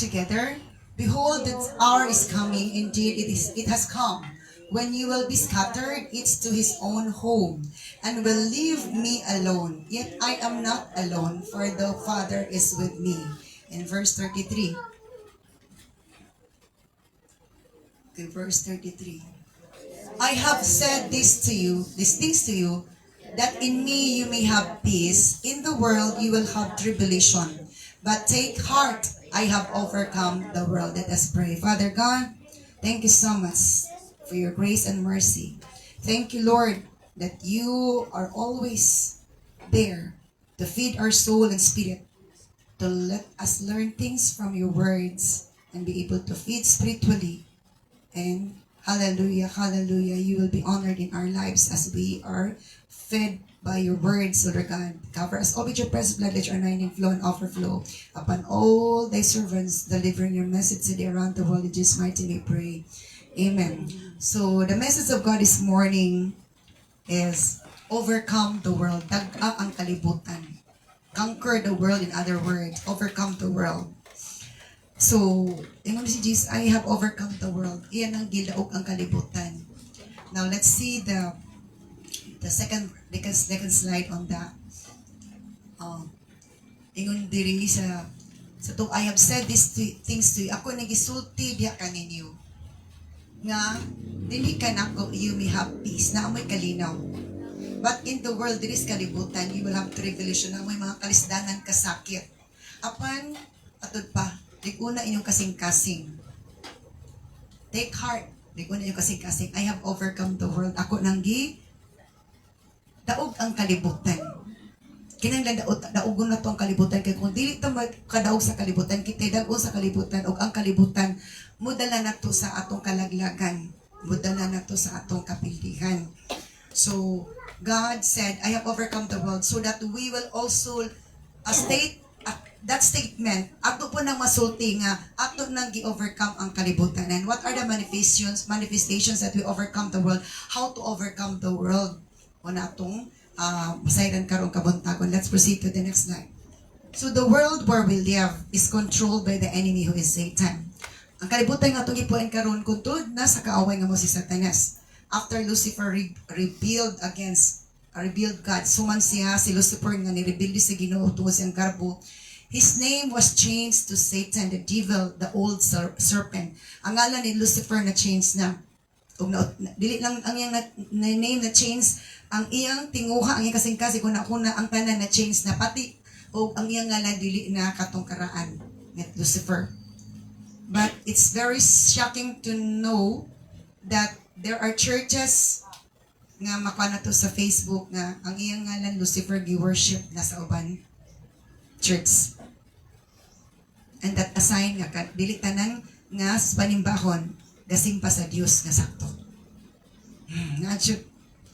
together? Behold, that hour is coming, indeed it has come, when you will be scattered each to his own home, and will leave me alone. Yet I am not alone, for the Father is with me. In verse 33. Okay, verse 33. I have said these things to you, that in me you may have peace. In the world you will have tribulation. But take heart, I have overcome the world. Let us pray. Father God, thank you so much for your grace and mercy. Thank you, Lord, that you are always there to feed our soul and spirit, to let us learn things from your words and be able to feed spiritually. And hallelujah, hallelujah, you will be honored in our lives as we are fed by your words, Lord God. Cover us all with your precious blood, let your anointing flow and overflow upon all thy servants, delivering your message today around the world. In Jesus' mighty name we pray. Amen. So the message of God this morning is overcome the world. Dag-a ang kalibutan. Conquer the world, in other words. Overcome the world. So, ingon si Jesus, I have overcome the world. Iyan ang gilaog ang kalibutan. Now, let's see the second slide on that. Ingon diri sa to, I have said these things to you. Ako nagisulti diha kaninyo. Nga, dili ka nako, you may have peace. Na amoy kalinaw. But in the world, there is kalibutan. You will have tribulation. Na may mga kalisdanan kasakit. Apan, atod pa, una inyong kasing-kasing. Take heart. Una inyong kasing-kasing. I have overcome the world. Ako nanggi daog ang kalibutan. Kinahanglan daogon na to ang kalibutan. Kaya kung dili ta kadaog sa kalibutan, kita daog sa kalibutan, o ang kalibutan, mudala na to sa atong kalaglagan. Mudala na to sa atong kapildihan. So, God said, I have overcome the world so that we will also state that statement, ato po nang masulti nga, ato nang gi-overcome ang kalibutan. And what are the manifestations that we overcome the world? How to overcome the world? O na itong masayran karong kabuntagon. Let's proceed to the next slide. So the world where we live is controlled by the enemy who is Satan. Ang kalibutan nga itong ipuan karon kuntod na sa kaaway nga mo si Satanas. After Lucifer rebelled God, suman siya si Lucifer nga nirebelde sa Ginoo tungod siyang garbo. His name was changed to Satan, the devil, the old serpent. Ang ngalan ni Lucifer na change na. Dili lang ang iyang name na change, ang iyang tinguha, ang iyang kasing-kasi, kuna-kuna, ang tanan na change na pati, o ang iyang ngalan dili na katungkaraan ni Lucifer. But it's very shocking to know that there are churches nga makuha na to sa Facebook nga ang iyang ngalan Lucifer gi-worship na sa uban church. And that assign nga dili tanan nga panimbahon gasing pa sa Dios nga sakto. Nga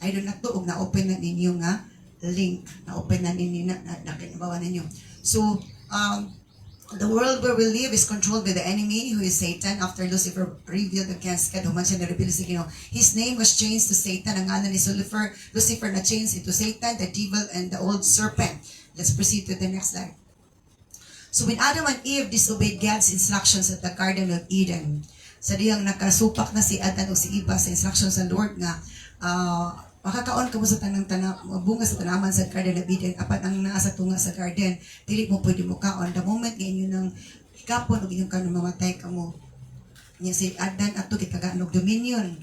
I do not tuog na open na ninyo nga link, na open na ninyo na kinabawa ninyo. So the world where we live is controlled by the enemy who is Satan. After Lucifer revealed against God, human siya na-reveal sa Ginoo. His name was changed to Satan. Ang ngalan ni Lucifer na changed into Satan, the devil, and the old serpent. Let's proceed to the next slide. So when Adam and Eve disobeyed God's instructions at the Garden of Eden, sa diyang nakasupak na si Adan o si Eva sa instructions ng Lord nga, makakaon ka mo sa bunga sa tanaman sa Garden of Eden, apat ang nasa tunga sa garden, dili mo pwede mo kaon. The moment nga inyo nang hikapon o inyong kanong mamatay ka mo, niya si Adan ato kitagaan og dominion,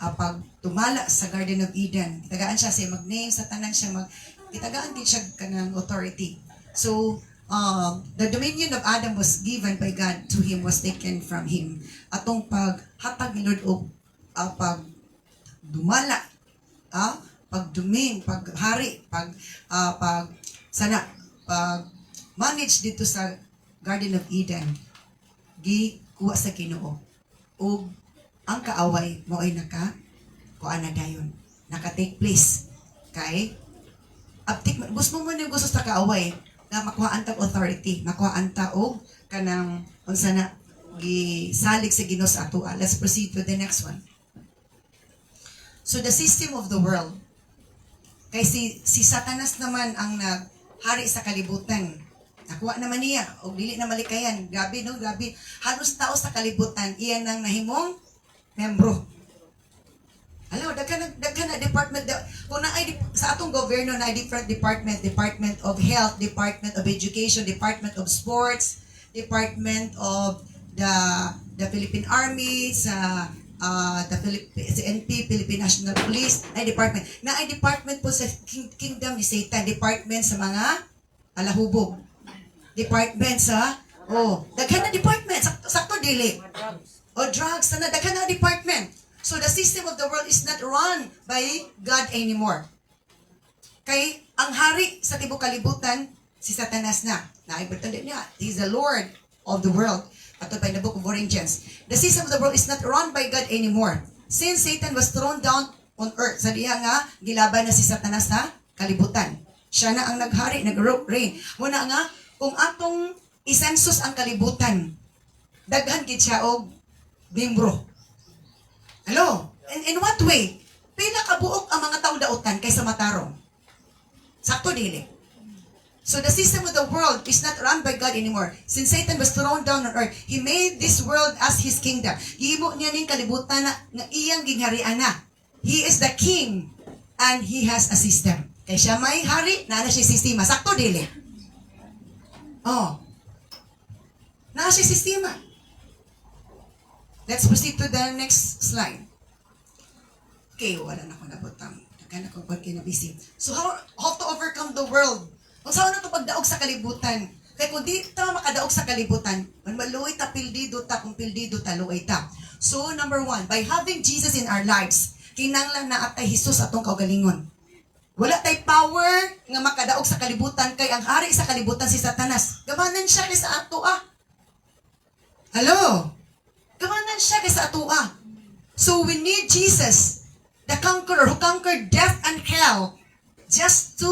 pag tumala sa Garden of Eden, kitagaan siya sa mag-name sa tanan siya, kitagaan din siya kanang authority. So, the dominion of Adam was given by God to him, was taken from him. Atong paghatag ni Lord o pag dumala, pagduming, paghari, pag manage dito sa Garden of Eden, gikuha sa Ginoo. O ang kaaway mo ay kuha na dayon, naka-take place. Kay gusto mo yung gusto sa kaaway na makuhaan ta authority, makuhaan ta og kanang unsa na gisalig sa Ginoo sa ato. Let's proceed to the next one. So the system of the world, kay si Satanas naman ang naghari sa kalibutan. Nakuha naman niya, o dili na malikayan. Grabe, no? Grabe. Halos tao sa kalibutan, iyan ang nahimong membro. Alam, daghan na department. Kung naay sa atong gobyerno na different department, Department of Health, Department of Education, Department of Sports, Department of the Philippine Army, sa CNP, Philippine National Police, ay department. Naay department po sa kingdom ni Satan, department sa mga alahubog. Department sa daghan na department, sakto dili. O drugs, na daghan na department. So the system of the world is not run by God anymore. Kay ang hari sa tibok kalibutan, si Satanas na. Naibatan niya, he's the Lord of the world. Ato pa in the book of Corinthians. The system of the world is not run by God anymore. Since Satan was thrown down on earth, sa diha nga, gilaban na si Satanas sa kalibutan. Siya na ang naghari, nag-reign. Muna nga, kung atong isensus ang kalibutan, daghan gid siya og membro. Hello? In what way? Pila kabuok ang mga tawo dautan kaysa matarong. Sakto dili. So the system of the world is not run by God anymore. Since Satan was thrown down on earth, he made this world as his kingdom. Gihimo niya ning kalibutan na iyang gingharian na. He is the king and he has a system. Kay siya may hari, na siya sistema. Sakto dili. Na siya sistema. Let's proceed to the next slide. Okay, wala na ko nabutang. Nagkana ko pag kinabisi. So how to overcome the world? Kung saan na ito pagdaog sa kalibutan? Kaya kung di ta makadaog sa kalibutan, man maluoy ta, pildido ta, kung pildido ta, luoy ta. So number 1, by having Jesus in our lives, kinanglan na atay Jesus atong kaugalingon. Wala tay power nga makadaog sa kalibutan kay ang hari sa kalibutan si Satanas. Gamanan siya kaysa ato Hello? Gamanan siya kaysa ato So we need Jesus, the conqueror who conquered death and hell, just to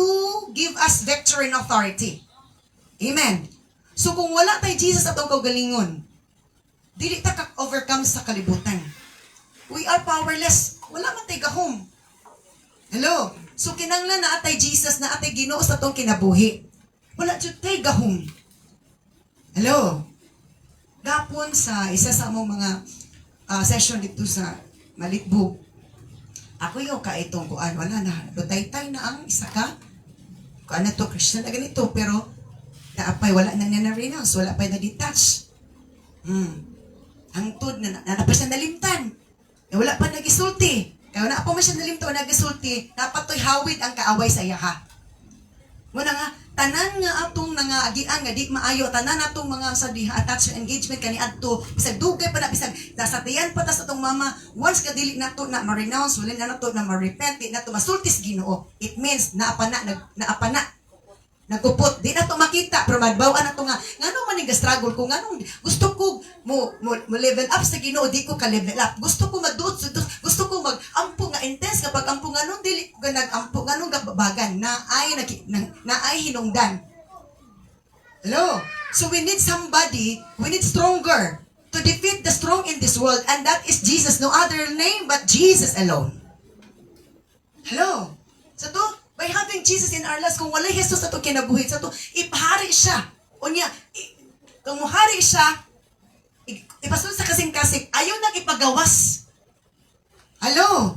give us victory and authority. Amen. So kung wala tay Jesus atong kaugalingon, dili ta ka-overcome sa kalibutan. We are powerless. Wala man tay gahom. Hello? So kinanglan na atay Jesus, na atay Ginoo sa atong kinabuhi. Wala jud tay gahom. Hello? Gapon sa isa sa among mga session dito sa Malitbog. Ako yung kaitong kuan, wala na. Dutay-tay na ang isa ka. Kuan na to, Christian na ganito, pero naapay, wala na niya na-renounce, wala pa na-detach. Hangtod na pa siya nalimtan. Wala pa nagisulti. Kaya wala pa man siya nalimtan o nagisulti, napatoy hawid ang kaaway sa iyaha. Muna nga, tanan nga atong nangaagian nga di maayo, tanan atong mga sa diha attachment engagement kani adto bisag dugay pa na, bisag nasatiyan pa ta sa atong mama, once ka dili nato na ma-renounce, wala na nato na ma-repent, di nato masultis Ginoo, it means naapana nagupot, di nato makita, pero magbawan nato nga nganong man struggle ko, nganong gusto ko mo level up sa Ginoo, di ko ka level up, gusto ko gusto ko mag-ampo nga intense, kapag ampo nganong dili ko nag-ampo, nganong gabagan na ay hinungdan. Hello? So we need somebody, we need stronger to defeat the strong in this world, and that is Jesus, no other name but Jesus alone. Hello? So to, by having Jesus in our lives, kung walay Jesus ato kinabuhi, sa to, ipahari siya. Unya, kung muhari siya, ipasunod sa kasing-kasing, ayaw nang ipagawas. Hello?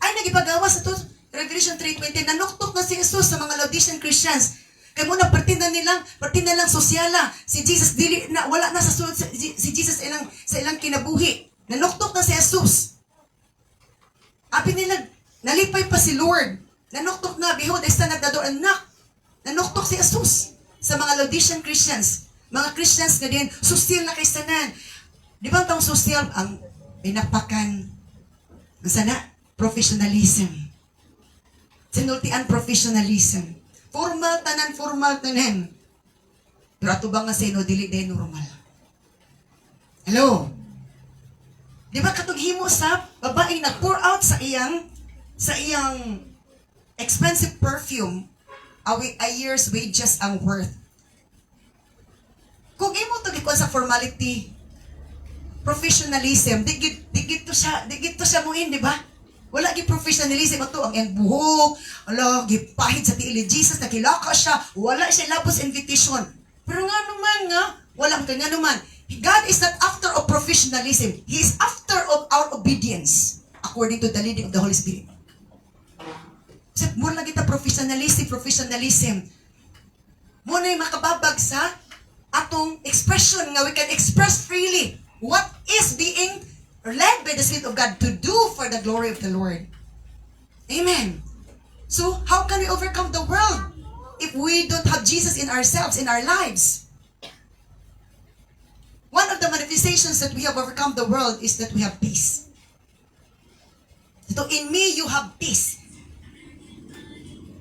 Ay, nag-ipagawas ito. Revelation 3:20, nanuktok na si Jesus sa mga Laodicean Christians. Kaya muna, partin na lang sosyala. Si Jesus, dili na, wala na sa sulod si Jesus sa ilang kinabuhi. Nanuktok na si Jesus. Abi nila, nalipay pa si Lord. Nanuktok na, behold, I stand at the door and knock. Nanuktok si Jesus sa mga Laodicean Christians. Mga Christians nga din, social na kaysanan. Di ba ang social? Ang pinapakan, sana, professionalism. Sinultian professionalism. Formal tanan. Pero ato ba nga sino, dili day normal. Hello? Di ba katong himo sa babae nag-pour out sa iyang expensive perfume, a year's wages ang worth. Kung imo to gikuan sa formality, professionalism, digit to siya muin, di ba? Wala gi professionalism ato ang iyang buhok, ala gipahid sa tiil ni Jesus, nakilaka siya, wala siya labos invitation. Pero nga naman nga, walang ka nga naman. God is not after of professionalism. He is after of our obedience according to the leading of the Holy Spirit. So, mura lang kita professionalism. Muna yung makababag sa atong expression nga we can express freely what is being led by the Spirit of God to do for the glory of the Lord. Amen. So, how can we overcome the world if we don't have Jesus in ourselves, in our lives? One of the manifestations that we have overcome the world is that we have peace. So, in me, you have peace.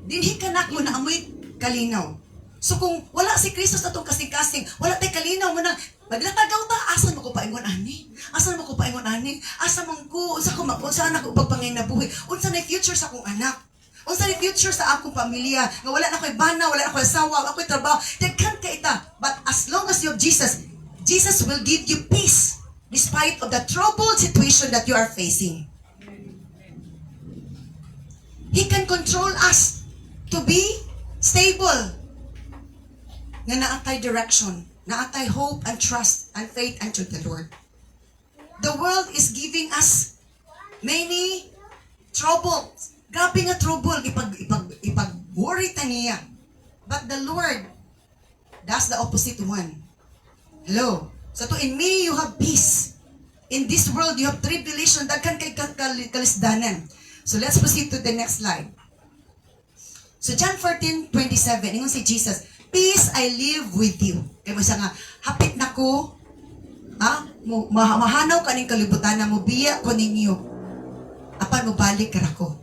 Dinhi ka na ko na amoy kalinaw. So, kung wala si Kristo sa itong kasing-kasing, wala tayo kalinaw mo na, maglatagaw ta, asan mo ko paingon ani? Asan mo ko paingon ani? Asa mong ko, saan ako pagpangay na buhay? Unsa na future sa akong anak? Unsa na future sa akong pamilya? Nga wala na ko'y bana, wala na ko'y asawa, wala ko'y trabaho. Daghan ka ita. But as long as you have Jesus, Jesus will give you peace despite of the troubled situation that you are facing. He can control us to be stable. Nga naatay direction, naatay hope and trust and faith unto the Lord. The world is giving us many troubles. Grabe nga trouble, ipag-worry ta niya. But the Lord does the opposite one. Hello? So to in me, you have peace. In this world, you have tribulation. Daghan kay kalisdanan. So let's proceed to the next slide. So John 14:27, ingon si Jesus, peace I live with you. Kaya mo siya nga, hapit na ko, mahanaw ka ning kalibutan na mo, biya ko ninyo. Apan mo balik ka ko.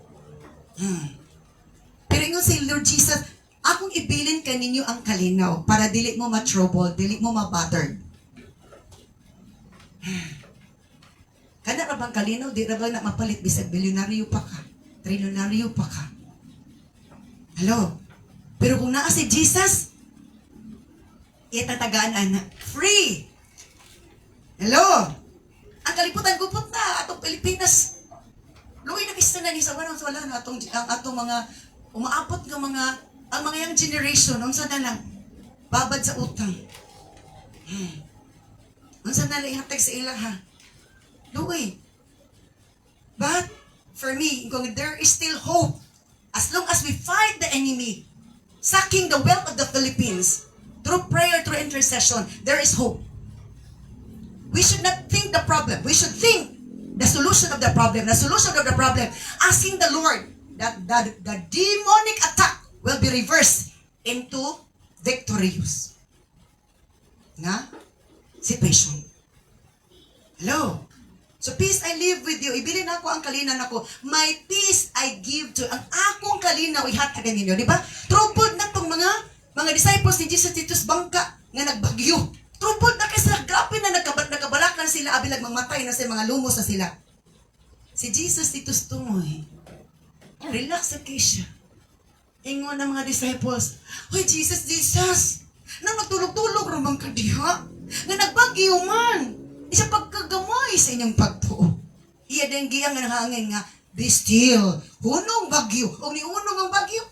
Pero ingon si Lord Jesus, akong ibilin ka ninyo ang kalinaw para dili mo ma-trouble, dili mo ma-bothered. Kada ra bang kalinaw, di ra ba na mapalit bisag bilyonaryo pa ka, trilyonaryo pa ka. Hello? Pero kung naa si Jesus, itatagaan na free. Hello? Ang kaliputan gupot na atong Pilipinas. Luoy na kista na ni sa wala na ang atong mga umaabot nga ang mga young generation unsa na lang babad sa utang. Unsa na lang ihatag sa ila ha. Luoy. But for me, there is still hope as long as we fight the enemy, sucking the wealth of the Philippines. Through prayer, through intercession, there is hope. We should not think the problem. We should think the solution of the problem. The solution of the problem, asking the Lord that the demonic attack will be reversed into victorious na situation. Hello? So peace I live with you. Ibilin ako ang kalinan ako. My peace I give to. Ang akong kalinaw ihatagan ninyo. Di ba? Troubled na itong mga disciples ni Jesus Titus bangka nga nagbagyo. Troubled na kasi grabe na nagkabalakan sila abilag mamatay na sa mga lumos na sila. Si Jesus Titus tumoy. Relax sa siya. Ingon ng mga disciples, hoy Jesus, na nagtulog-tulog ramang kadiha. Nga nagbagyo man. Isa pagkagamay sa inyong pagtuo. Iya din giyang nga nangangin nga, be still. Hunong bagyo. O ni unong ang bagyo.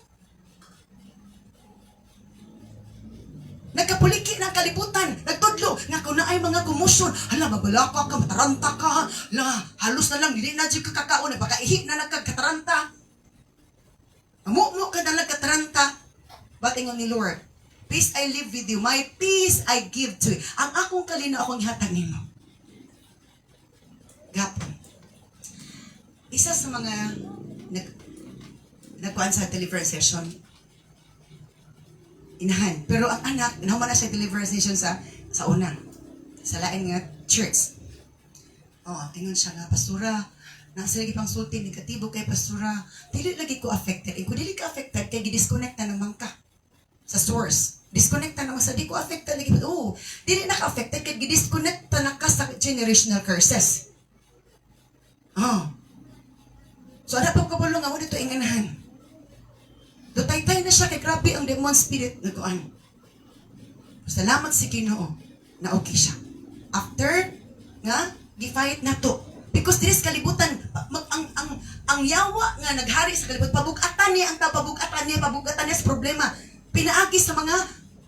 Nagkapuliki ng kalibutan, nagtudlo, nga kung na ay mga kumusyon, hala, mabalaka ka, mataranta ka, halos na lang, hindi na dyan kakakaon, baka ihip na nagkakataranta. Amu-mu ka na nagkataranta. Batingon ni Lord, peace I live with you, my peace I give to you. Ang akong kalinaw akong ihatag nimo. Gapon. Isa sa mga nagkuhan sa deliverance session, inahan. Pero ang anak, naman na siya deliverance session sa una. Sa lain nga church. Ingon siya nga, pastora, nasa lagi pang sulti, negatibo kay pastora, dili lagi ko affected. Kung dili ka affected, kay gidisconnect na naman ka sa source. Disconnect na naman sa di ko affected lagi. Dili na ka affected, kay gidisconnect na ka sa generational curses. So, ano pang kabulong nga mo dito inganahan? Dutay-tay na siya kay grabe ang demon spirit na kuan. Salamat si Ginoo na okay siya. After nga gifight na to. Because this kalibutan ang yawa nga naghari sa kalibutan, pabugatan niya sa problema. Pinaagi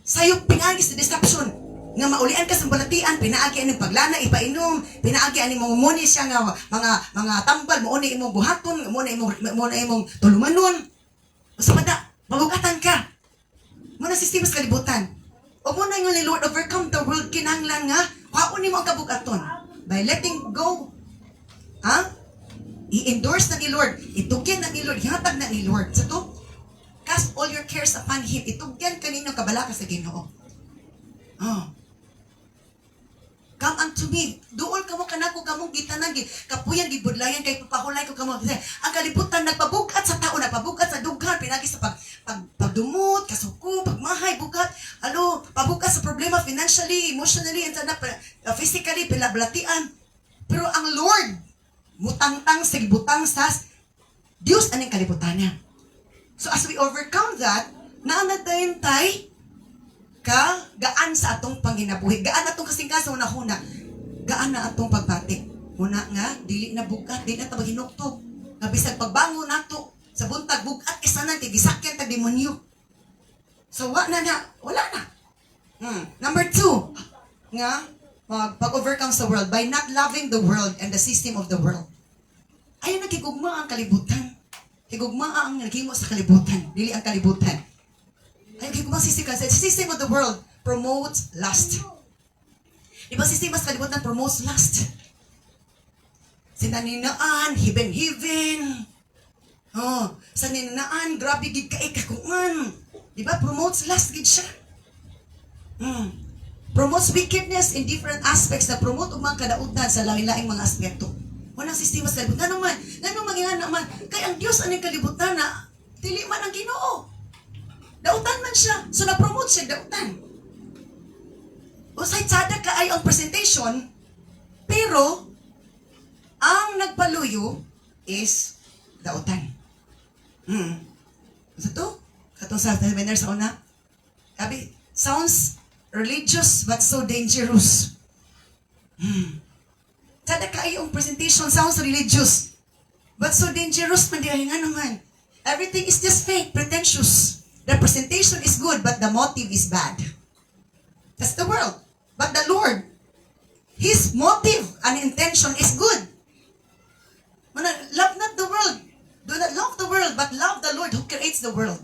Sayop pinagi sa deception. Nga maulian ka sa balatian, pinaagi ang paglana, ipainom, pinaagi ang imong muni siya nga mga tambal, mo ni imong buhaton, mo na imong tulumanon. Usa pa da, mabugatan ka. Muna sistema sa kalibutan. O muna yung ni Lord overcome the world, kinahanglan nga, kaon mo ang kabugaton. By letting go. Ha? I-endorse na ni Lord, itugyan na ni Lord, ihatag na ni Lord. Sa to, cast all your cares upon Him, itugyan kanino kabala ka sa Ginoo. Oh. Come unto me. Duol kamo kanako kamong gitanagi. Kapuyan gibudlayan kay papahulay ko kamo. Ang kalibutan nagpabugat sa tao, nagpabugat sa dughan, pinagi sa pagdumot, kasuko, pagmahay, bugat, pabugat sa problema financially, emotionally, and physically, pilablatian. Pero ang Lord, mutangtang sa gibutang sas Diyos aning kalibutan niya. So as we overcome that, naanatayntay ka gaan sa atong panginabuhi. Gaan atong kasingkasa una-huna. Gaan na atong pagbatik. Una nga, dili na bugat, dili na tabag hinukto. Nga bisag pagbangon nato sa buntag bugat isanan kay gisakyan tag demonyo. So wala na. Number 2, nga pag-overcome sa world by not loving the world and the system of the world. Ayaw nagigugma ang kalibutan. Higugma ang naghimo sa kalibutan, dili ang kalibutan. Ayaw higugma sa system of the world promotes lust. Diba sistema sa kalibutan promotes lust? Sinaninaan, hiben-hiben. Sa ninaan, grabe gid kay kakuan. Diba? Promotes lust gid siya. Promotes wickedness in different aspects na promote ang mga kadautan sa lain-laing mga aspekto. Walang sistema sa kalibutan. Ganun mangyayari naman. Kaya ang Diyos ang kalibutan na dili man ang Ginoo. Dautan man siya. So na-promote siya dautan. Usay tsada ka ay ang presentation, pero ang nagpaluyo is dautan. Ano to? Katong sa seminar sa una. Sabi, sounds religious but so dangerous. Sada kaayong presentation sounds religious but so dangerous man di nga naman. Everything is just fake, pretentious. The presentation is good but the motive is bad. That's the world. But the Lord, His motive and intention is good. Love not the world. Do not love the world but love the Lord who creates the world.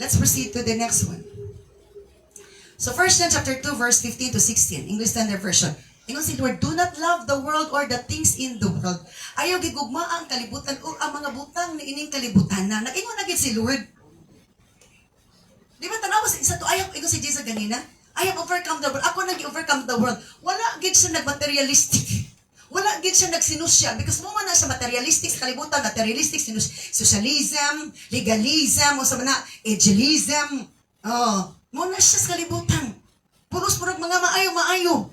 Let's proceed to the next one. So 1 John chapter 2 verse 15 to 16, English Standard Version. Ingon si Lord, do not love the world or the things in the world. Ayaw gigugma ang kalibutan o ang mga butang ni ining kalibutan na. Nag-ingon na gid si Lord. Di ba tanawa sa to ayaw ingon si Jesus ganina? I have overcome the world. Ako nag-overcome the world. Wala gid siya nagmaterialistic. Wala gid siya nagsinusya because mo man na sa materialistic sa kalibutan, materialistic socialism, legalism, o sa mana ageism. Muna siya sa kalibutan. Puros murag mga maayo-maayo.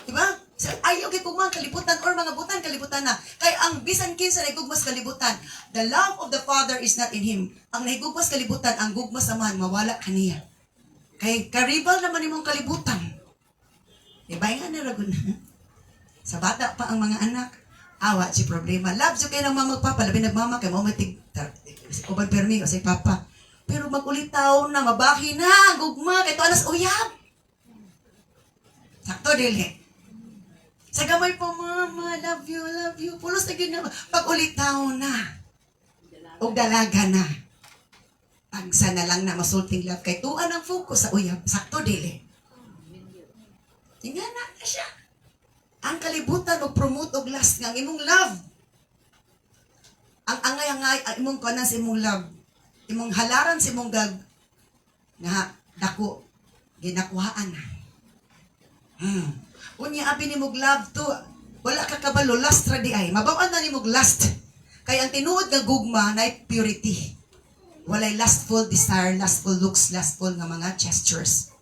Diba? So, ayaw kay kung mga kalibutan or mga butan kalibutan na. Kaya ang bisan kinsa na igugmas kalibutan, the love of the Father is not in Him. Ang naigugmas kalibutan, ang gugmas amahan, mawala kaniya. Kay karibal naman imong kalibutan. Diba nga na ragun? Sa bata pa ang mga anak, awa si problema. Love siya kayo ng mama papa, labi nagmama kay mamatig, uban permi o si papa. Pero mag-ulitaw na, mabahi na, gugma, kay to anas uyab. Sakto, dili. Sa gamay po, mama, love you. Pulos na gina, pag-ulitaw na. O dalaga na. Pagsa na lang na masulting love, kay tuan ang focus sa uyab. Sakto, dili. Tingnan na siya. Ang kalibutan o promote o last nga, imong love. Ang angay-angay, imong kanan sa imong love. Imong halaran si mong gag nga dako ginakuhaan na. Unya abi ni mong love to wala ka kabalo last ra di ay mabaw-an na ni mong last kay ang tinuod nga gugma na purity. Walay lustful desire, lustful looks, lustful nga mga gestures.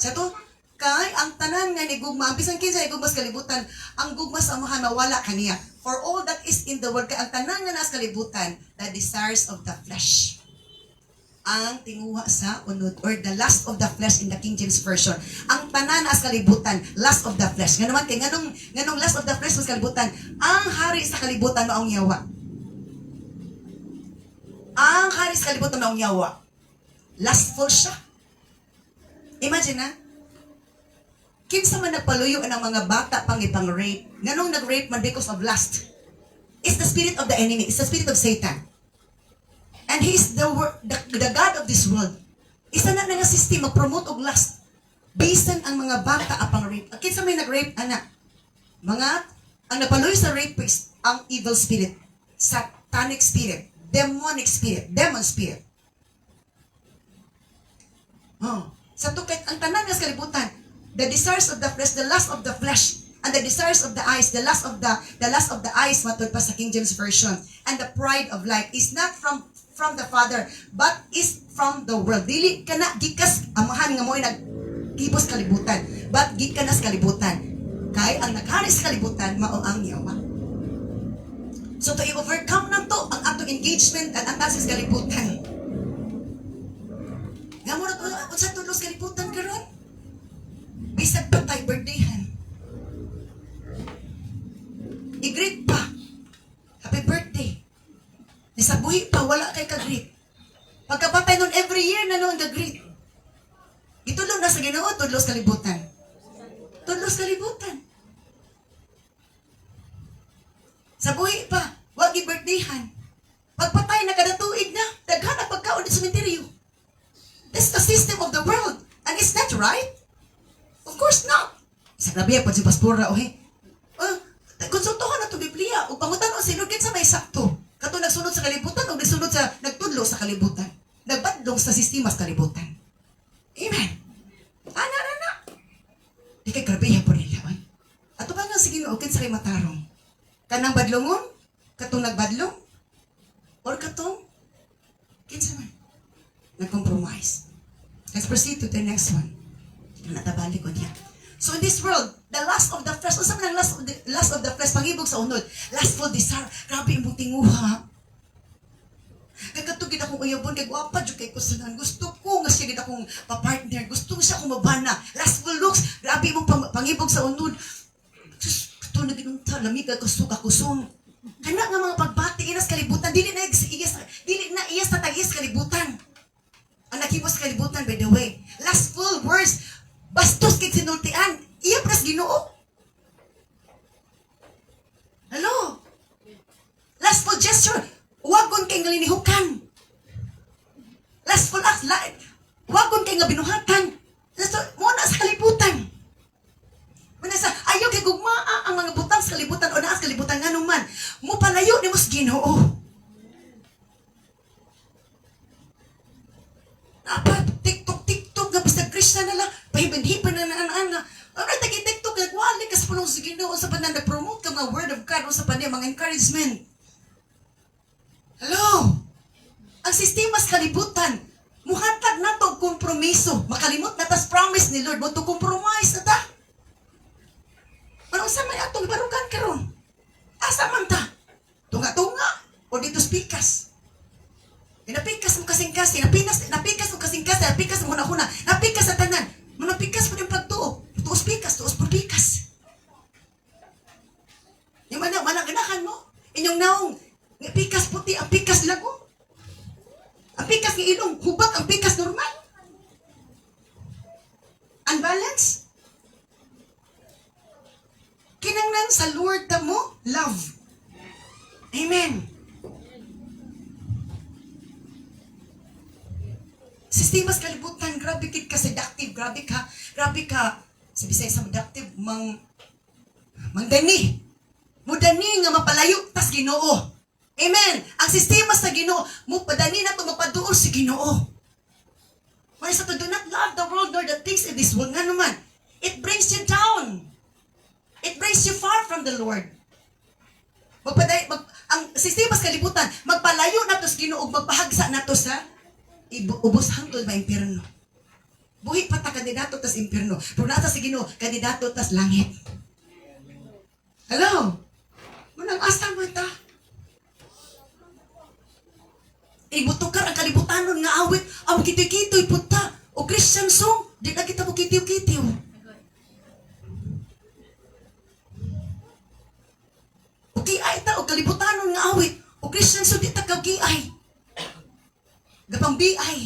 Sa to kay ang tanan nga ni gugma bisan kinsa gugmas kalibutan ang gugma sa amahan mawala kaniya. For all that is in the world, kaya ang tanan nga nasa kalibutan, the desires of the flesh. Ang tinguha sa unod, or the lust of the flesh in the King James Version. Ang tanan nasa kalibutan, lust of the flesh. Nga naman, kaya nganong lust of the flesh sa kalibutan, ang hari sa kalibutan maong yawa. naong yawa. Lustful siya. Imagine na, kinsa man nagpaluyo ng mga bata pang ipang-rape. Nganong nag-rape man because of lust? It's the spirit of the enemy. It's the spirit of Satan. And he is the God of this world. Isa na nga system mag-promote og lust. Bisan ang mga bata apang rape. Kinsa may nag-rape, anak? Ang napaluyo sa rapist, ang evil spirit, satanic spirit, demonic spirit, demon spirit. Sa tukay, ang tanan nga sa kalibutan, the desires of the flesh, the lust of the flesh, and the desires of the eyes, the lust of the eyes, matod pa sa King James Version, and the pride of life is not from the Father, but is from the world. Dili ka na gikas amahan nga mo'y nagkipos kalibutan, but gikan na sa kalibutan. Kay ang naghari sa kalibutan, mao ang yawa. So to i-overcome na to, ang atong engagement at ang tasis kalibutan. Nga mo na sa tulos kalibutan karon. Bisag pa tayo birthdayhan. I-greet pa. Happy birthday. Nisabuhi pa, wala kay ka-greet. Pagkapatay nun, every year na noon the-greet. Itulong na sa Ginoo, tulos kalibutan. Tulos kalibutan. Sabuhi pa, wag i-birthdayhan. Pagpatay na kada tuig na, daghan ang pagkaon sa sementeryo. That's the system of the world. And is that right? Of course not. Sa grabe, pag si Paspora, konsultuhan na ito Biblia, o pangutan o sinugin sa may sakto. Kato nagsunod sa kalibutan, o nagtudlo sa kalibutan. Nagbadlong sa sistema sa kalibutan. Amen. Ana. Di kay grabe po nila. Ato ba nga sige no, sa kay matarong? Kanang badlongon? Katong nagbadlong? Or katong? Kinsa man? Nag-compromise. Let's proceed to the next one. Natabali ko niya. So in this world, the lust of the flesh, unsa man ang lust of the flesh, pangibog sa unod, lustful desire, grabe imong tinguha. Kagkatugid akong uyabon, kay guwapa, dyan kay kusunan. Gusto ko nga siya gid akong papartner, gusto ko siya akong mabana. Lustful looks, grabe imong pangibog sa unod. Sus, ito na ginunta, lamig ka kusong. Kana nga mga pagbati, inas kalibutan, dili na iyas na tag-iyas kalibutan. Ang nakibos kalibutan, by the way. Lustful words, bastos kay sinultian, iya pras Ginoo. Hello? Lustful gesture, wagon kay nga linihukan. Lustful acts, wagon kay nga binuhatan. Muna sa kalibutan. Muna sa, ayaw kay gugmaa ang mga butang sa kalibutan o naas kalibutan nga naman. Mupalayo ni mo sa Ginoo. TikTok nga basta Krishna na lang, pahiban-hiban na ana. Alright, TikTok nagwali kas pulong sa Ginoo sa panan na-promote ka mga word of God o sa panan mga encouragement. Hello? Ang sistema sa kalibutan, muhatag na to kompromiso. Makalimot na tas promise ni Lord mo to compromise na ta. Ano sa may atong barugan karon? Asa man ta? Tunga-tunga o dito pikas? Napikas mo kasing-kasing, napikas mo kasing-kasing, napikas mo huna-huna, napikas sa tanan, napikas mo yung pagtuo, tuos por pikas. Yung managanahan mo, inyong naong, ang pikas puti, ang pikas lago, ang pikas ng ilong, hubak, ang pikas normal. Unbalance. Kinanglan sa Lord ta mo, love. Amen. Sistema sa kalibutan, grabe ka seductive, grabe ka, sa Bisaya sa seductive, mangdani. Mudani nga mapalayo tas Ginoo. Amen. Ang sistema sa Ginoo, mupadani na to mapaduol si Ginoo. When sa to do not love the world nor the things in this world, nga naman, it brings you down. It brings you far from the Lord. Ang sistema sa kalibutan, magpalayo na to sa Ginoo, magpahagsa na to sa ubos hangtod ba impyerno. Buhi pa ta kandidato tas impyerno. Pero nata si Ginoo kandidato tas langit. Hello? Munang asa man ta? Ibutukar ang kalibutanon nga awit, aw kitoy-kitoy punta. O Christian song, di na kita mo kitiw-kitiw. O kiay ta, o kalibutanon nga awit, o Christian song, di ta kagiay. Gapang BI.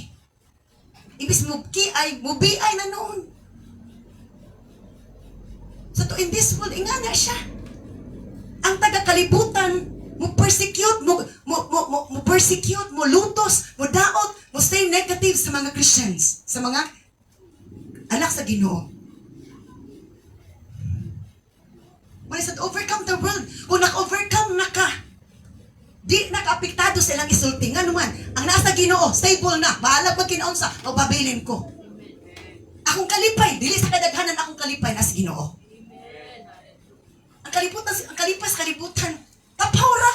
Ibis mo kiay, mo BI na noon. So to in this world, ingana siya. Ang taga-kalibutan, mo persecute, mo persecute, mo lutos, mo daot, mo stay negative sa mga Christians, sa mga anak sa Ginoo. When I said, overcome the world, kung naka-overcome na ka, di naka-apektado sa ilang isulti. Nga naman, ang nasa Ginoo, stable na, bahala pag kinaunsa, o babilin ko. Akong kalipay, dili sa kadaghanan akong kalipay na sa Ginoo. Ang kalipas kalibutan, tapawra.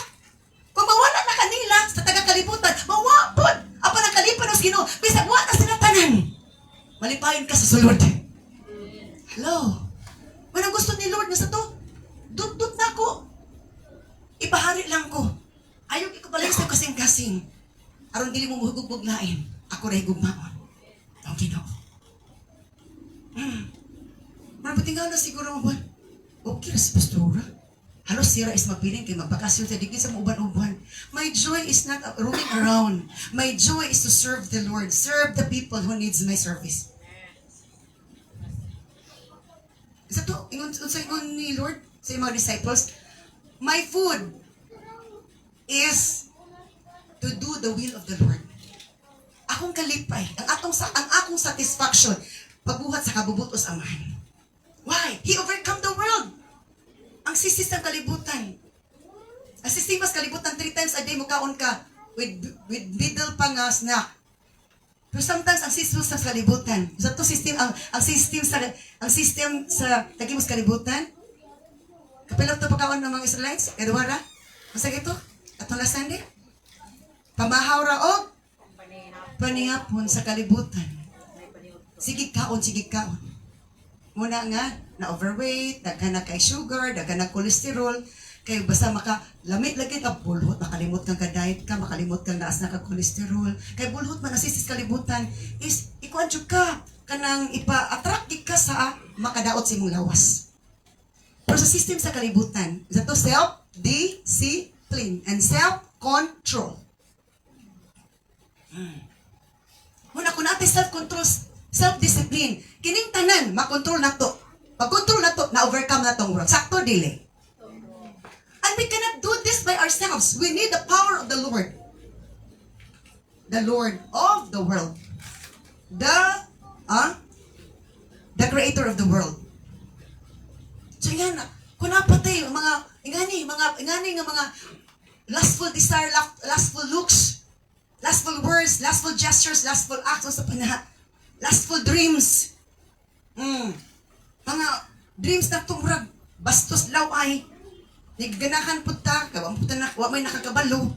Kung mawala na kanila sa taga-kalibutan, mawapod. Apa na kalipan ng Ginoo, bisag wala na sila tanan. Malipayon ka sa sulod. Hello? Anong gusto ni Lord na sa to? Dut-dut na ko. Ipahari lang ko. Ayaw ikabalik sa kasing-kasing. Aron dili mo mahugugbuglain. Ako rin gugmaon. Ang Ginoo. Marabuting nga na siguro mo ba? Okay na si Pastora. Halos sira is magpiling kay magbakasyon sa digit sa uban-uban. My joy is not roaming around. My joy is to serve the Lord. Serve the people who needs my service. Isa to, ingon ni Lord sa mga disciples, my food is to do the will of the Lord. Akong kalipay, ang akong satisfaction, pagbuhat sa kabubutos amahan. Why? He overcome the world. Ang sisis ng kalibutan. Ang sistimas kalibutan, 3 times a day mukaon ka with middle pa nga snack. Pero sometimes ang system sa kalibutan. Sa to system ang system sa tagimos kalibutan. Kapilot to pagkaon ng mga Israelites, Edwara. Masa gito? Atong last Sunday. Pamahaw ra og panihapon sa kalibutan. Sige kaon. Muna nga, na-overweight, daghan na kay sugar, daghan na cholesterol, kaya basta makalamit lagi ka, bulhot, makalimot kang ka-diet ka, makalimot kang naas na ka-cholesterol, kaya bulhot man nasisis kalibutan, is, ikuadyo ka, kanang ipa-attract ka sa makadaot sa imong lawas. Pero sa system sa kalibutan, isa to self-discipline and self-control. Muna kung natin self-control, self-discipline, kining tanan, makontrol na to. Pag-control na to, na-overcome na tong world. Sakto, dili. And we cannot do this by ourselves. We need the power of the Lord. The Lord of the world. The creator of the world. So yan, kung napatay, ingani nga mga lustful desire, lustful looks, lustful words, lustful gestures, lustful actions sa panaha, lustful dreams. Mga dreams na tumurag, bastos laway, naganahan punta, kawang punta na, may nakakabalo.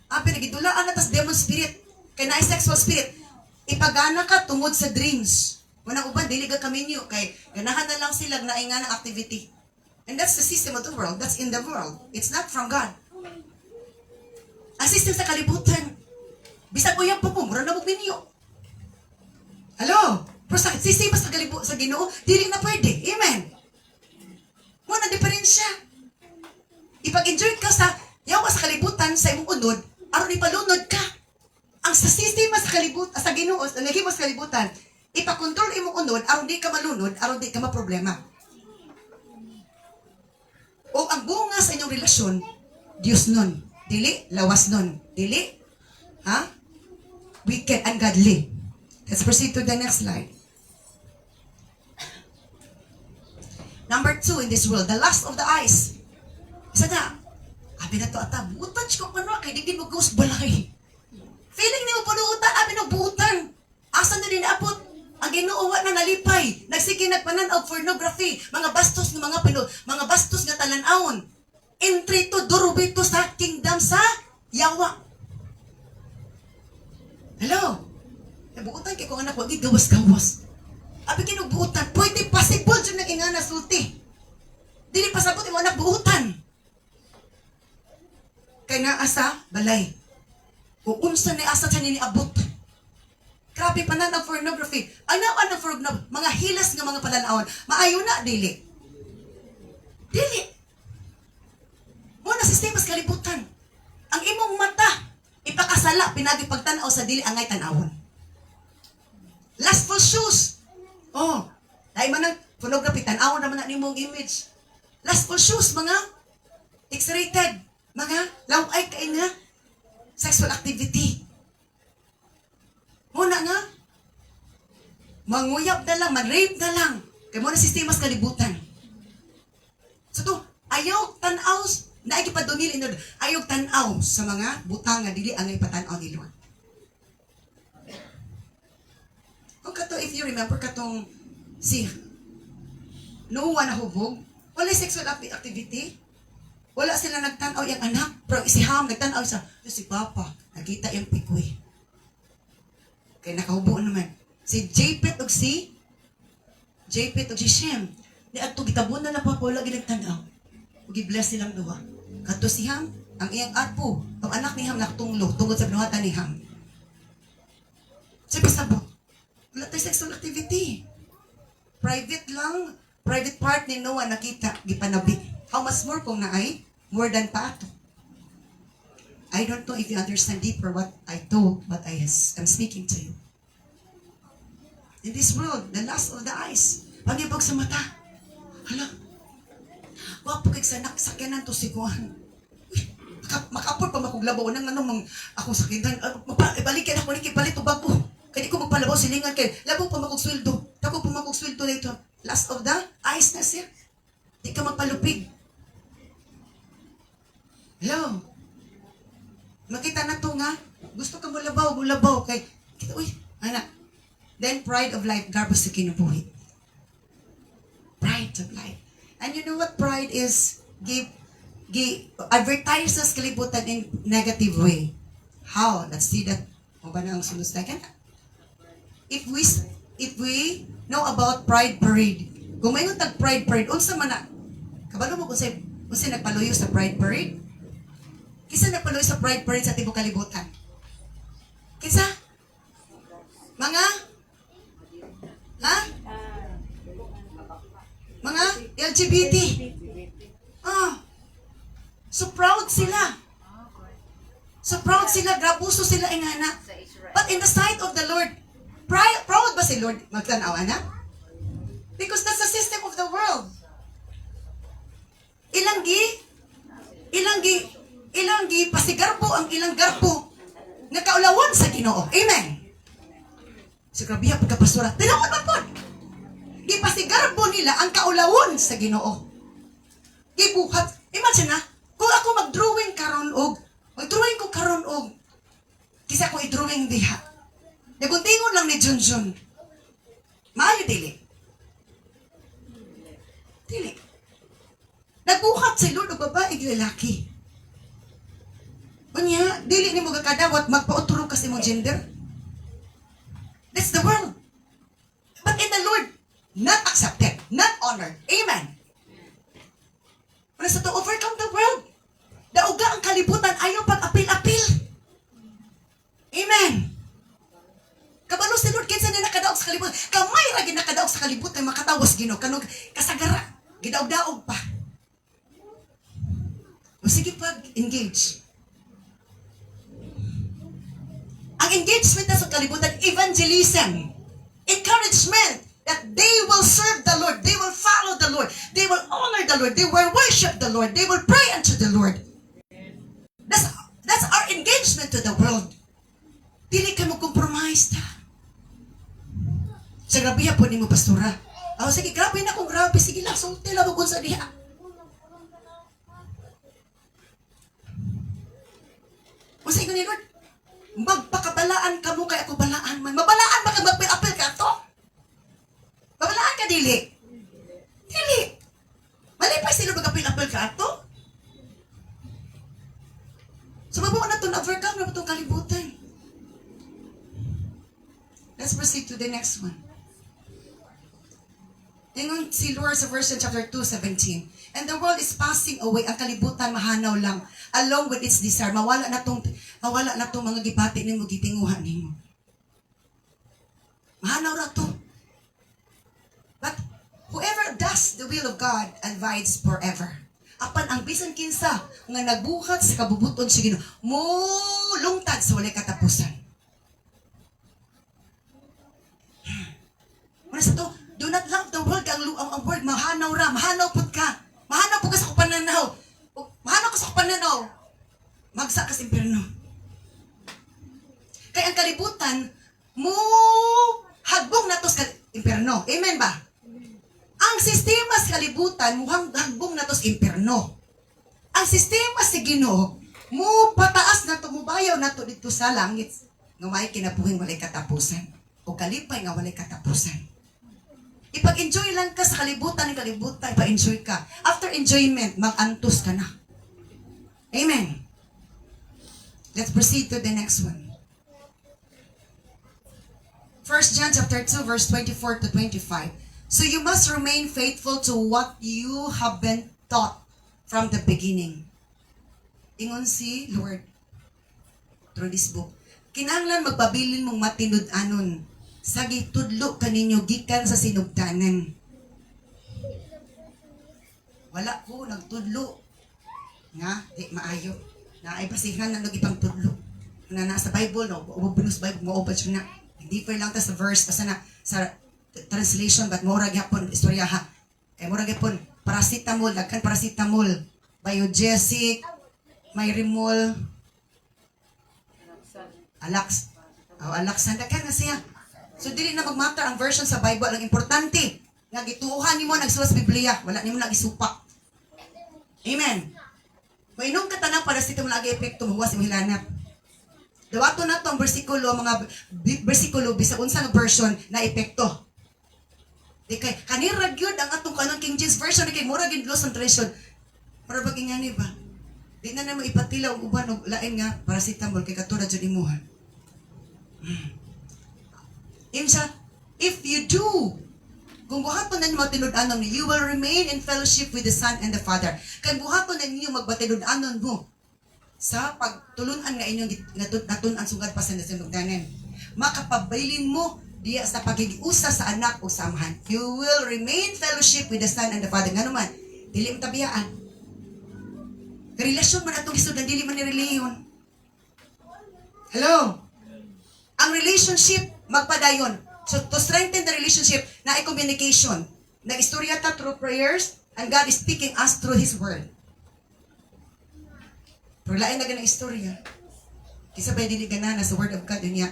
Nagidulaan na tas demon spirit, kaya na sexual spirit. Ipagana ka tungod sa dreams. Unang uban, dili ka kaminyo, kay ganahan na lang sila na inga ng activity. And that's the system of the world. That's in the world. It's not from God. Ang system sa kalibutan, bisag ko yung pupumura na magminyo. Hello? Pero sa sistema sa Ginoo, dili na pwede. Amen. Muna diferensya. Ipag-enjoy ka sa yawa sa kalibutan sa imong unod, aron ipalunod ka. Ang sa sistema sa Ginoo, sa nahimo sa kalibutan, ipakontrol imong unod aron di ka malunod, aron di ka maproblema. O ang bunga sa inyong relasyon, Dios nun. Dili, lawas nun. Dili, wicked, ungodly. Let's proceed to the next slide. Number 2 in this world, the lust of the eyes. Isa na, abi na to ata, buutan siya kung ano, kay digin mo ghost balay. Feeling ni mo panuutan, abi na buutan. Asa na din abot? Ang Ginoo na nalipay, nagsige nagpanan og pornography, mga bastos ng mga bastos nga talan-awon. Entry to durubito sa kingdom sa yawa. Hello? Buutan kay kung anak, wag gawas-gawas. Abi kinubuutan, pwede possible dyan ng ingana sulti. Dili pasabot yung anak buutan. Kay naasa, balay. Kung unsa ni asa sa nini abot. Grabe pa na ng pornography. Ano ang pornography? Mga hilas ng mga palanawon. Maayo na, dili. Dili. Muna sistema sa kalibutan. Ang imong mata, Ipakasala, pinagi pagtanaw sa dili angay tanawon. Lustful shoes. Oh, dahil man ang pornography, tanawon naman na nimong image. Lustful shoes, mga X-rated, mga laway kay nga sexual activity. Muna nga, manguyab na lang, man-rape na lang. Kaya muna sistema sa kalibutan. So to, ayaw tanaw, naikipadunil inod, ayaw tanaw sa mga butang nga dili ang ipatanaw ni Lord. Kung kato, if you remember katong si Noah na hubog, wala sexual activity. Wala sila nagtanaw yung anak. Pero si Ham nagtanaw sa, si Papa, nakita yung pikoy. Kaya nakahubog naman. Si Japheth og si Shem. Ni adto gitabunan na Papa, wala ginagtanaw. Ug i-bless silang duha. Kato si Ham, ang iyang apo, ang anak ni Ham nakatunglo, tungod sa binuhatan ni Ham. Sabi sabot, wala tayo sexual activity. Private lang, private part ni Noah nakita, gipanabi. How much more kung naay? More than pa ato. I don't know if you understand deeper what I told, but am speaking to you. In this world, the lust of the eyes, pangibog sa mata. Hala, wapo kay sanak sakyanan to si Kuan. Makapot pa makuglabaw nang anong akong sakyanan. Ibalikin ako ni kipalit o bago. Kaya di ko magpalabaw silingan kay labo pa makugsweldo. Tako pa makugsweldo na ito. Last of the eyes na sir. Di ka magpalupig. Hello? Makita na to nga. Gusto ka mulabaw kay kita, uy, anak. Then pride of life, garbos sa kinubuhi. Pride of life. And you know what pride is? Advertise sa kalibutan in negative way. How? Let's see that. O ba na ang sunod na ka? If we know about pride parade, kung may tag pride parade, unsa man na, kabalo mo kung sa'y nagpaluyo sa pride parade? Kisa nagpaluyo sa pride parade sa tibok kalibutan? Kisa? Mga? Ha? Mga LGBT? So proud sila. Grabuso sila ingana. But in the sight of the Lord, proud ba si Lord magtanaw, anak? Because that's the system of the world. Ilanggi pasigarbo ang ilang garbo nga kaulawan sa Ginoo. Amen. Sa grabiha pagkapasura, tinawon man pod. Gipasigarbo nila ang kaulawon sa Ginoo. Gibuhat. Imagine na, kung ako mag-drawing ko karon og kisa ko i-drawing diha. Naguntingon lang ni Junjun. Maayo dili. Nagbuhat si Lord og babae ug lalaki. Unya, dili nimo gakadawat magpauturo ka sa imong gender. That's the world. But in the Lord, not accepted, not honored. Amen. Para sa to overcome the world. Dauga ang kalibutan, ayaw pag-apil-apil. Amen. Kabalo si Lord, kinsa na nakadaog sa kalibutan. Kamay ra ginakadaog sa kalibutan, makatawas Ginoo kanong kasagara. Gidaog-daog pa. O sige pag-engage. Ang engagement na sa kalibutan, evangelism, encouragement that they will serve the Lord, they will follow the Lord, they will honor the Lord, they will worship the Lord, they will pray unto the Lord. That's our engagement to the world. Dili ka mo compromise ta. Sa grabiha po ni mo, pastora. Sige, grabe na kung grabe. Sige lang, sulti lang kung sa diha. O sa ni Lord, magpakabalaan ka mo kay ako balaan man. Mabalaan ba ka magpil-apil ka to? Mabalaan ka, dili? Dili. Malipay sila magpil-apil ka to? So, mabuo na ito, na-overcome na itong kalibutan. Let's proceed to the next one. Ingon si Lord sa verse chapter 2:17. And the world is passing away. Ang kalibutan mahanaw lang. Along with its desire. Mawala na tong mga gipati nimo, gitinguhan nimo. Mahanaw ra to. But whoever does the will of God abides forever. Apan ang bisan kinsa nga nagbuhat sa kabubuton sa Ginoo, mo lungtad sa walay katapusan. Muna sa to, do not love the world, ang word, mahanaw ra, mahanaw pud ka. Mahanaw pud ka sa pananaw. Mahanaw ka sa pananaw. Magsa ka sa impyerno. Kaya ang kalibutan, mo hagbong nato sa impyerno. Amen ba? Ang sistema sa kalibutan, muhang hagbong nato sa impyerno. Ang sistema sa Ginoo, mo pataas nato, mo bayaw nato dito sa langit. Nga may kinabuhing walay katapusan. O kalipay nga walay katapusan. Ipag-enjoy lang ka sa kalibutan ng kalibutan, ipa-enjoy ka. After enjoyment, mag-antos ka na. Amen. Let's proceed to the next one. 1 John chapter 2 verse 24 to 25. So you must remain faithful to what you have been taught from the beginning. Ingon si Lord through this book. Kinahanglan magpabilin mong matinud-anon sa gitudlo kaninyo gikan sa sinugdanan. Wala ko nagtudlo nga di maayo na ay basihan na ipang tudlo na nasa Bible no ubos Bible mo ubos na differ lang ta sa verse basta na sa translation but mura gyapon istorya ha kay mura gyapon paracetamol dagkan paracetamol biogesic myrimol alaksan dagkan na siya. So dili na magmatter ang version sa Bible, ang importante nga gituuhan nimo nagsulat sa Biblia, wala nimo nagisupak. Amen. Mainom ka tanang para sa itong lagi epekto huwas imong hilanat. Dawato na tong bersikulo, mga bersikulo bisa unsang version na epekto. Di kay kanira gyud ang atong kanon King James version kay mura gyud lost translation. Para bagingani ba? Di na namo ipatilaw og uban og lain nga paracetamol kay katulad jud imuha. Imsa, if you do, kung buhaton na ninyo matinud-anon, you will remain in fellowship with the Son and the Father. Kung buhaton na ninyo magbatinud-anon mo sa pagtulunan nga inyong natun-an sugad pa sa nasinugdanan. Makapabailin mo diya sa pagigiusa sa anak o sa amahan. You will remain fellowship with the Son and the Father. Nga naman, dili mo tabiyaan. Relasyon man atong isudan, dili man ni reliyon. Hello? Ang relationship, magpadayon. So, to strengthen the relationship, na communication. Nag-istorya ta through prayers, and God is speaking us through His Word. Pero lain na ganang istorya. Kisa ba dili ganana sa Word of God, yun niya,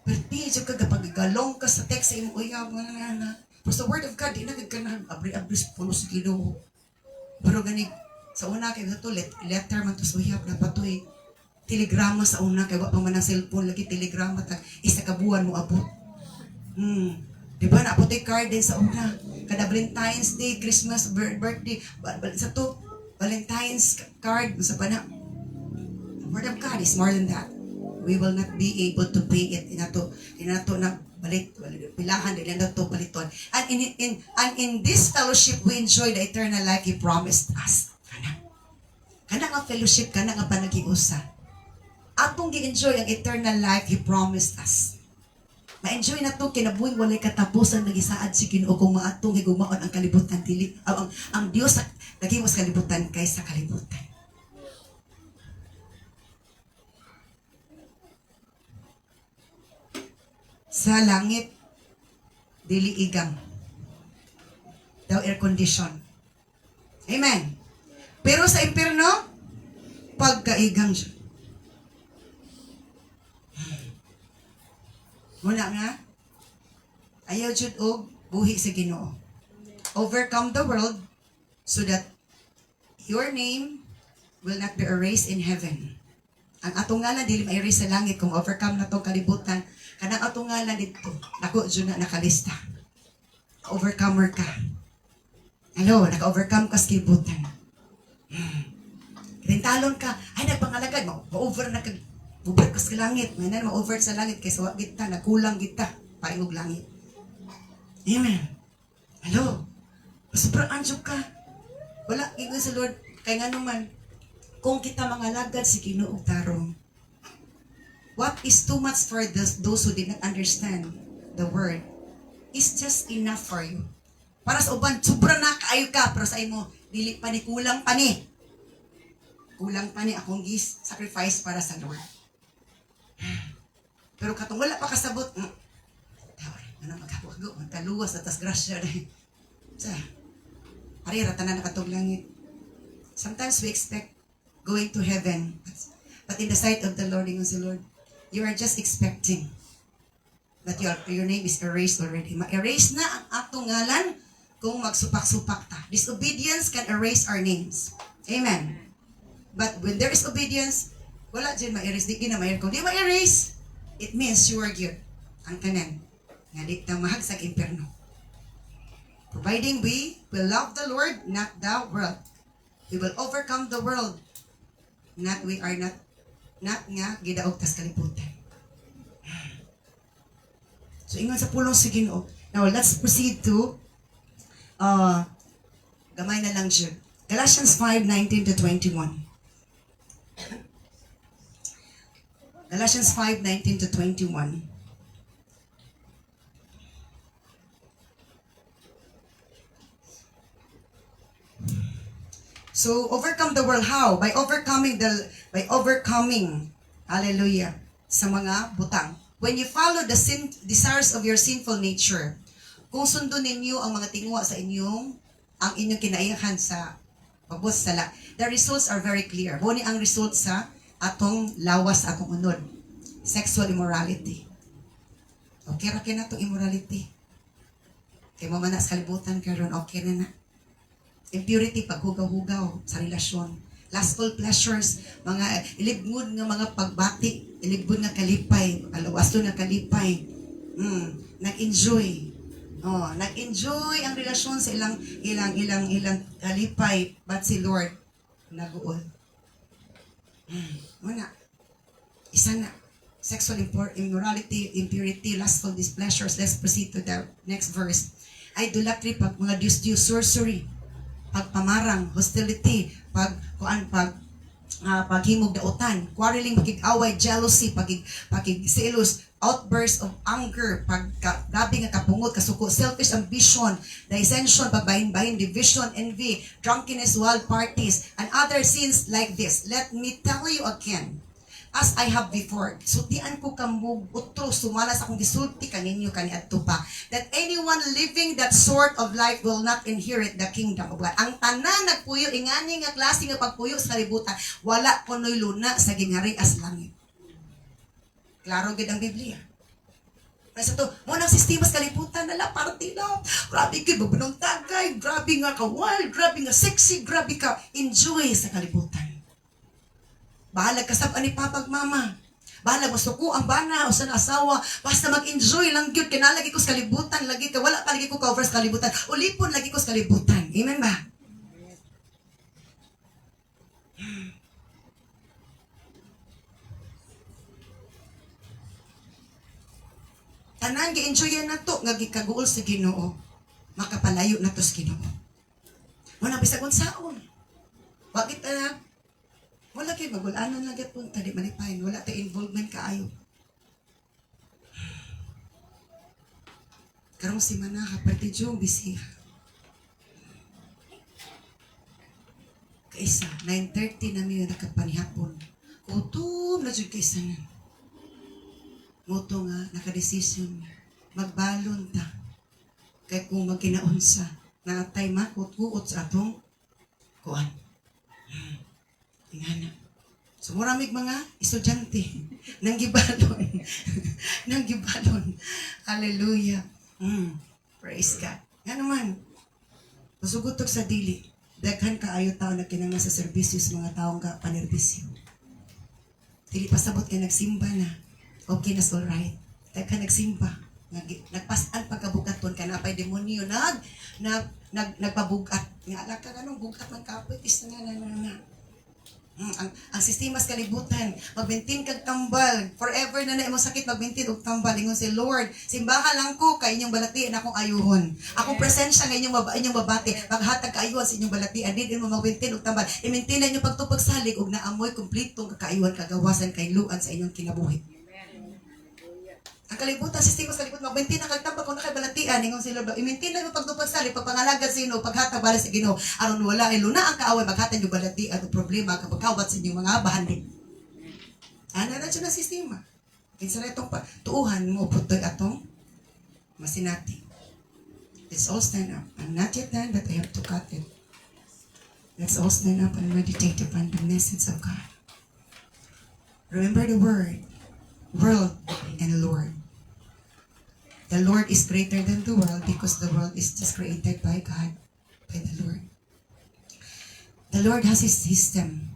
pertijo ka kapag galong ka sa text sa imo, uya, mga. Pero sa Word of God, di na gaganahan, abri-abri sa pulos Ginoo. Pero ganig, sa una kay ito, letter man to suyap na patoy. Telegrama sa una, kaya pa man ang cellphone, lagi telegrama, isa kabuan mo abot. Diba, naapotay card din sa una. Kada Valentine's Day, Christmas, birthday, sa to, Valentine's card, sa pana. The Word of God is more than that. We will not be able to pay it. Inato na balit, pilahan, dili na to baliton. And in this fellowship, we enjoy the eternal life He promised us. Kana nga fellowship, kana nga panagiusa. Atong gi-enjoy ang eternal life He promised us. Ma-enjoy na to kinabuhing walay katapusan nagisaad si Ginoo kung maatong higumaon ang kalibutan dili ang Dios naghiwas kalibutan kaysa kalibutan. Sa langit dili igang. Daw air condition. Amen. Pero sa impyerno pagkaigang siya. Muna nga, ayaw jud og buhi sa Ginoo. Overcome the world so that your name will not be erased in heaven. Ang atong ngalan dili ma-erase sa langit kung overcome na tong kalibutan. Kanang atong ngalan dito, nako jud na nakalista. Overcomer ka. Hello, naka-overcome ka sa kalibutan. Rintalon ka, ay nagpangalagad mo, over na kag bubad ka sa langit. May na ma-over sa langit kaysa wag kita, nagkulang kita, paingog langit. Amen. Hello. Sobrang ansyok ka. Wala, ingon sa Lord. Kaya nga naman, kung kita mga lagad si Ginoo tarong, what is too much for those who did not understand the word is just enough for you. Para sa uban, sobra na kaayo ka, pero sa imo, dili pa ni, kulang pa ni. Kulang pa ni akong sacrifice para sa Lord. Pero katong wala pa kasabot, ano magkawago, magkaluwas, atas grasya na. Sa, ari, ratanan na katong langit. Sometimes we expect going to heaven, but in the sight of the Lord, ingon si Lord, you are just expecting that your name is erased already. Ma-erase na ang atong ngalan kung magsupak-supak ta. Disobedience can erase our names. Amen. But when there is obedience, wala dyan ma-erase. Di ginamayan. Kung di ma-erase, it means you are good. Ang kanan. Nga di ta mahagsag impyerno. Providing we will love the Lord, not the world. We will overcome the world. We are not nga gidaog tas kalibutan. So, ingon sa pulong sa Ginoo. Now, let's proceed to gamay na lang siya. Galatians 5:19-21. Galatians 5:19-21. So, overcome the world. How? By overcoming, hallelujah, sa mga butang. When you follow the desires of your sinful nature, kung sundo ninyo ang mga tingwa sa ang inyong kinaiyahan sa pabot sala, the results are very clear. Huni ang result sa atong lawas, atong unod. Sexual immorality. Okay ra kay na itong immorality. Kay mo man na sa kalibutan karon, okay na na. Impurity, paghugaw-hugaw sa relasyon. Lustful pleasures, mga ilibngod nga mga pagbati, ilibngod nga kalipay, alawasto nga kalipay. Nag-enjoy. Nag-enjoy ang relasyon sa ilang kalipay, but si Lord naguol. Muna. Isa na. Sexual immorality, impurity, lustful displeasures. Let's proceed to the next verse. Idolatry, pag mga Diyos-Diyos, sorcery, pagpamarang, hostility, paghimog dautan, quarreling, pagig-away, jealousy, pagig-selos, outburst of anger, paggabi nga kapungot, kasuko, selfish ambition, dissension, pagbahin-bahin, division, envy, drunkenness, wild parties, and other sins like this. Let me tell you again, as I have before, sutian ko kamug utro, sumala sa akong gisulti kaninyo kaniadto pa, that anyone living that sort of life will not inherit the kingdom of God. Ang tanan nagpuyo, ingani nga klase nga pagpuyo sa kalibutan, wala kunoy luna sa ginghari as langit. Klaro gid ang Biblia. Nasa to, munang sistema sa kalibutan, nala, party lang. Grabe ka, babunong tagay, grabe nga ka wild, grabe nga sexy, grabe ka enjoy sa kalibutan. Bahalag ka sa ni papag mama. Bahalag masuko ang bana o sa asawa. Basta mag-enjoy lang yun. Kinalagi ko sa kalibutan. Lagi ka. Wala pa lagi ko cover sa kalibutan. Ulipon lagi ko sa kalibutan. Amen ba? Tanan gi-enjoyan na to. Nga gikaguol sa Ginoo. Makapalayo na to sa Ginoo. Wala bisag unsaon. Bakit wala kayo magulanan lang po, tadi manipahin. Wala tayo involvement kaayo. Karong si Manaka, partidyo, bisiha. Kaisa, 9:30 na may nakapanihapon. Kutom na dyan kaisa na. Moto nga, nakadesisyon. Magbalon ta. Kaya kung magkinaunsa, natay makot-kuot sa atong kuan. Tingana. So, maraming mga estudyante nang gibalon. Nang gibalon. Hallelujah. Praise God. Nga naman, masugutok sa dili. Daghan kaayo tao na kinanga sa serbisyo sa mga taong ka panerbisyo. Dili pasabot ka nagsimba na. Okay na, alright. Daghan nagsimba. Nagpasan pagkabugaton ka na pa'y demonyo. Nagpabugat. Nga ala ka ganong bugat ng kapit. Is na. Ang sistema sa kalibutan, magbintin kag tambal, forever na na mo sakit, magbintin og tambal. Ingon si Lord, simbahan lang ko kay inyong balatian akong ayuhon. Akong presensya nga inyong babati, maghatag kaayuhan sa inyong balatian, din mo magbintin og tambal. I-maintain na inyong pagtupag salig og naamoy kumplitong kakaayuhan, kagawasan, kailuan sa inyong kinabuhi. Ang kalibutan, sistema sa likod, mag-maintain na kagtambak kung nakabalatian, ingong sila ba, i-maintain na yung pagtupagsali, pagpangalaga sino, paghatag bala sa Ginoo, aron wala, luna ang kaaway, maghatag yung balatian, o problema, kapag kawat sa inyong mga bahandik. Ano na siya na sistema? Kinsa na itong tuuhan mo, putoy atong masinati. Let's all stand up. I'm not yet done, but I have to cut it. Let's all stand up and meditate upon the message of God. Remember the word, world and Lord. The Lord is greater than the world because the world is just created by God, by the Lord. The Lord has His system.